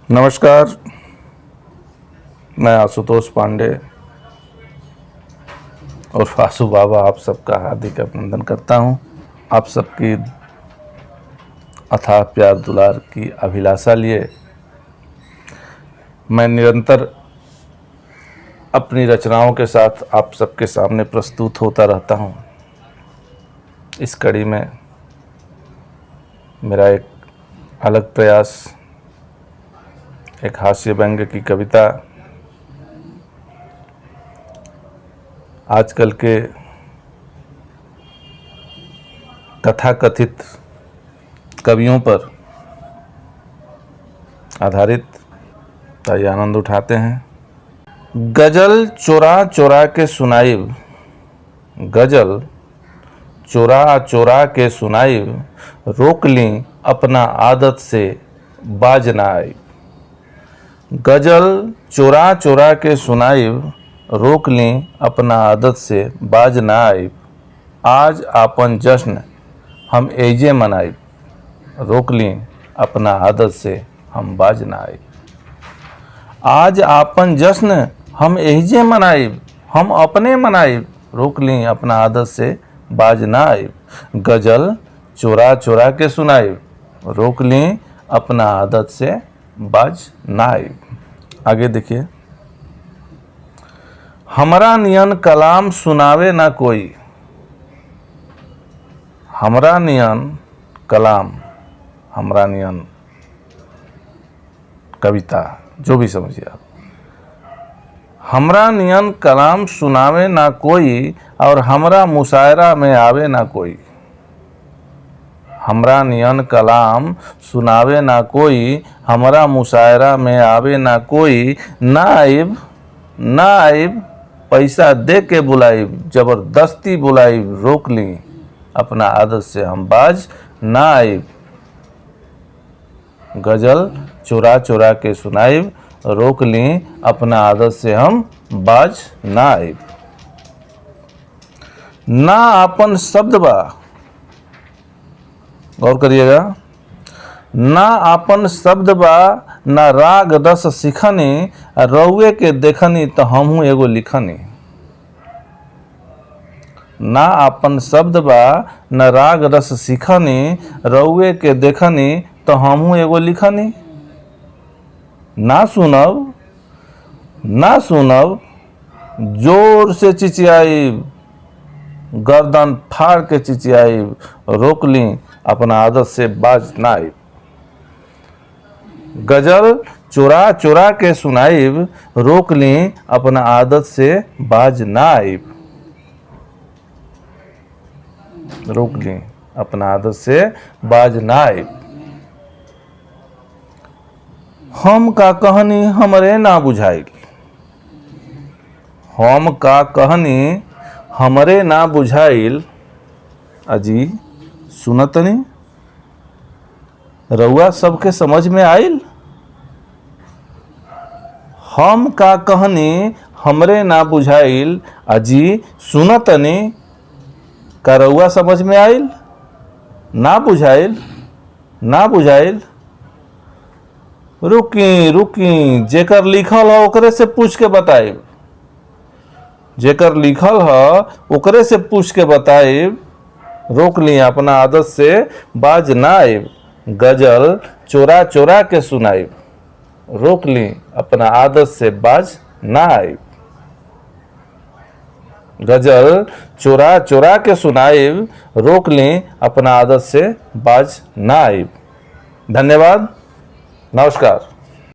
नमस्कार, मैं आशुतोष पांडे और फासू बाबा आप सबका हार्दिक अभिनंदन करता हूं। आप सबकी अथाह प्यार दुलार की अभिलाषा लिए मैं निरंतर अपनी रचनाओं के साथ आप सबके सामने प्रस्तुत होता रहता हूं। इस कड़ी में मेरा एक अलग प्रयास, एक हास्य व्यंग्य की कविता आजकल के तथाकथित कवियों पर आधारित, ताई आनंद उठाते हैं। गजल चोरा चोरा के सुनाइब, गजल चोरा चोरा के सुनाइब, रोक ली अपना आदत से बाज ना आइब। गजल चोरा चोरा के सुनाइब, रोक ली अपना आदत से बाज ना आइब। आज आपन जश्न हम एजे मनाइब, रोक ली अपना आदत से हम बाज ना आइब। आज आपन जश्न हम एजे मनाइब, हम अपने मनाइब, रोक ली अपना आदत से बाज ना आइब। गजल चोरा चोरा के सुनाइब, रोक ली अपना आदत से बाज ना आइब। आगे देखिए। हमरा नियन कलाम सुनावे ना कोई, हमरा नियन कलाम, हमरा नियन कविता, जो भी समझिए आप। हमरा नियन कलाम सुनावे ना कोई और हमरा मुशायरा में आवे ना कोई। हमरा नियन कलाम सुनावे ना कोई, हमरा मुशायरा में आवे ना कोई। ना आइब, ना आइब, पैसा दे के बुलाइब, जबरदस्ती बुलाइब, रोक ली अपना आदत से हम बाज ना आइब। गजल चोरा चोरा के सुनाइब, रोक ली अपना आदत से हम बाज ना आइब। ना आपन शब्द बा, गौर करिएगा, ना आपन शब्द बा, ना राग रस सिखनी, रउए के देखनी तो हमहू एगो लिखनी। ना आपन शब्द बा, ना राग रस सिखनी, रउए के देखनी तो हमहू एगो लिखनी। ना सुनब, ना सुनब, जोर से चिचियाइब, गर्दन फाड़ के चिचियाइब, रोक ली अपना आदत से बाज ना आइब। गजल चोरा चोरा के सुनाइब, रोक ली अपना आदत से बाज ना आइब। रोक ली अपना आदत से बाज ना आइब। हम का कहनी हमरे ना बुझाइल, हम का कहनी हमरे ना बुझाइल। अजी सुनतनी, रउआ सबके समझ में आइल। हम का कहनी हमरे ना बुझाइल, अजी सुनतनी, का रउआ समझ में आइल। ना बुझाइल, ना बुझाइल, रुकी रुकी, जेकर लिखल है ओकरे से पूछ के बताइब, जेकर लिखल है ओकरे से पूछ के बताइब। रोक ली अपना आदत से बाज ना आइब। गजल चोरा चोरा के सुनाइब, रोक ली अपना आदत से बाज ना आइब। गजल चोरा चोरा के सुनाइब, रोक ली अपना आदत से बाज ना आइब। धन्यवाद, नमस्कार।